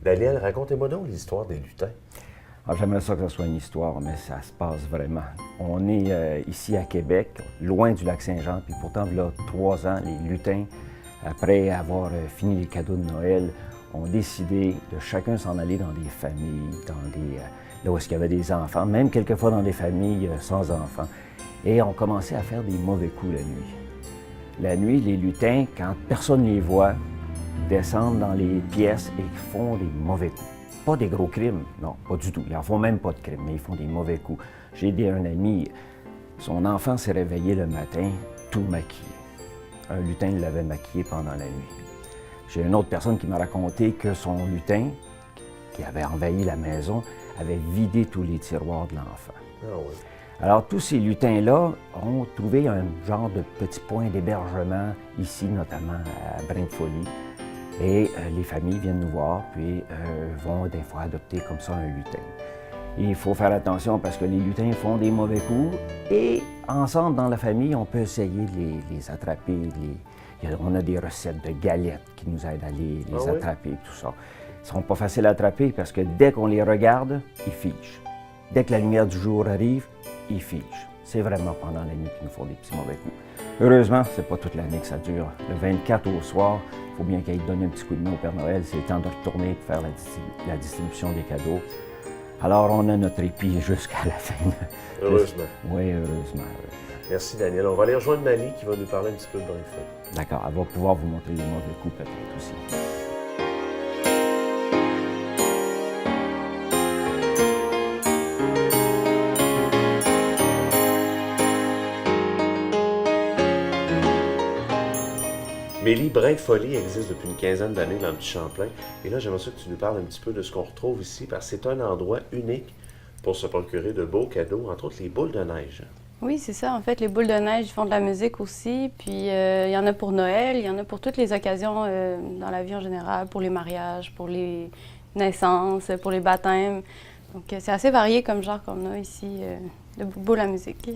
Daniel, racontez-moi donc l'histoire des lutins. Alors, j'aimerais ça que ce soit une histoire, mais ça se passe vraiment. On est ici à Québec, loin du lac Saint-Jean, puis pourtant, il y a 3 ans, les lutins, après avoir fini les cadeaux de Noël, ont décidé de chacun s'en aller dans des familles, là où il y avait des enfants, même quelquefois dans des familles sans enfants, et ont commencé à faire des mauvais coups la nuit. La nuit, les lutins, quand personne ne les voit, descendent dans les pièces et font des mauvais coups. Pas des gros crimes, non, pas du tout. Ils n'en font même pas de crimes, mais ils font des mauvais coups. J'ai aidé un ami, son enfant s'est réveillé le matin, tout maquillé. Un lutin l'avait maquillé pendant la nuit. J'ai une autre personne qui m'a raconté que son lutin, qui avait envahi la maison, avait vidé tous les tiroirs de l'enfant. Ah oui. Alors, tous ces lutins-là ont trouvé un genre de petit point d'hébergement ici, notamment à Brinquefolie. Et les familles viennent nous voir, puis vont des fois adopter comme ça un lutin. Il faut faire attention parce que les lutins font des mauvais coups et ensemble, dans la famille, on peut essayer de les attraper. On a des recettes de galettes qui nous aident à les attraper, tout ça. Ils ne sont pas faciles à attraper parce que dès qu'on les regarde, ils figent. Dès que la lumière du jour arrive, ils figent. C'est vraiment pendant la nuit qu'ils nous font des petits mauvais coups. Heureusement, c'est pas toute l'année que ça dure. Le 24 au soir, il faut bien qu'il donne un petit coup de main au Père Noël. C'est le temps de retourner pour faire la distribution des cadeaux. Alors, on a notre épi jusqu'à la fin. Heureusement. Oui, heureusement. Merci, Daniel. On va aller rejoindre Mali qui va nous parler un petit peu de Brinquefolie. D'accord, elle va pouvoir vous montrer les mauvais coups peut-être aussi. Mélie, Brinquefolie existe depuis une quinzaine d'années dans le Petit Champlain. Et là, j'aimerais ça que tu nous parles un petit peu de ce qu'on retrouve ici, parce que c'est un endroit unique pour se procurer de beaux cadeaux, entre autres les boules de neige. Oui, c'est ça. En fait, les boules de neige, ils font de la musique aussi. Puis, il y en a pour Noël, il y en a pour toutes les occasions dans la vie en général, pour les mariages, pour les naissances, pour les baptêmes. Donc, c'est assez varié comme genre qu'on a ici, de boules à musique.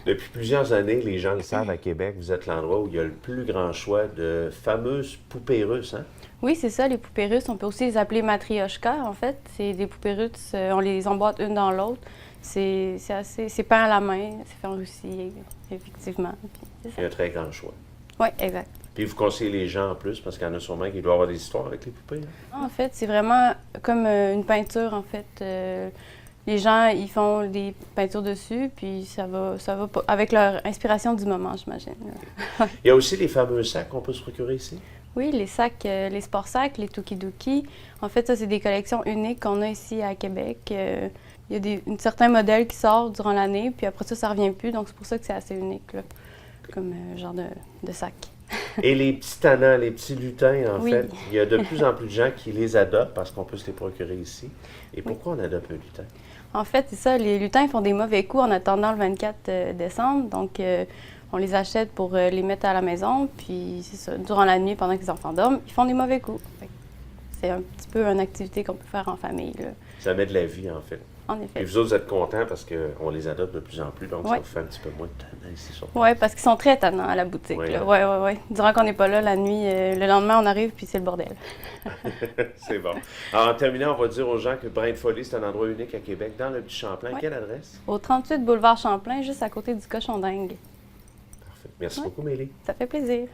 Depuis plusieurs années, les gens le savent, à Québec, vous êtes l'endroit où il y a le plus grand choix de fameuses poupées russes, hein? Oui, c'est ça, les poupées russes. On peut aussi les appeler matrioshka, en fait. C'est des poupées russes, on les emboîte une dans l'autre. C'est peint à la main, c'est fait en Russie, effectivement. Il y a un très grand choix. Oui, exact. Puis vous conseillez les gens en plus, parce qu'il y en a sûrement qui doivent avoir des histoires avec les poupées. Hein? En fait, c'est vraiment comme une peinture, en fait. Les gens, ils font des peintures dessus, puis ça va avec leur inspiration du moment, j'imagine. Il y a aussi les fameux sacs qu'on peut se procurer ici. Oui, les sacs, les sport sacs, les Tokidoki. En fait, ça, c'est des collections uniques qu'on a ici à Québec. Il y a un certain modèle qui sort durant l'année, puis après ça, ça ne revient plus. Donc, c'est pour ça que c'est assez unique, là, comme genre de sac. Et les petits tannants, les petits lutins, en Oui. fait, il y a de plus en plus de gens qui les adoptent parce qu'on peut se les procurer ici. Et pourquoi on adopte un lutin? En fait, c'est ça, les lutins font des mauvais coups en attendant le 24 décembre. Donc, on les achète pour les mettre à la maison. Puis, c'est ça, durant la nuit, pendant que les enfants dorment, ils font des mauvais coups. C'est un petit peu une activité qu'on peut faire en famille, là. Ça met de la vie, en fait. En effet. Et vous autres, vous êtes contents parce qu'on les adopte de plus en plus, donc ça Ouais. vous fait un petit peu moins de tannants ici sur Oui, parce qu'ils sont très tannants à la boutique. Oui, Oui, oui, oui. Durant qu'on n'est pas là, la nuit, le lendemain, on arrive, puis c'est le bordel. C'est bon. Alors, en terminant, on va dire aux gens que Brinquefolie, c'est un endroit unique à Québec, dans le Petit Champlain. Oui. Quelle adresse? Au 38 boulevard Champlain, juste à côté du Cochon d'Ingue. Parfait. Merci Ouais. beaucoup, Mélie. Ça fait plaisir.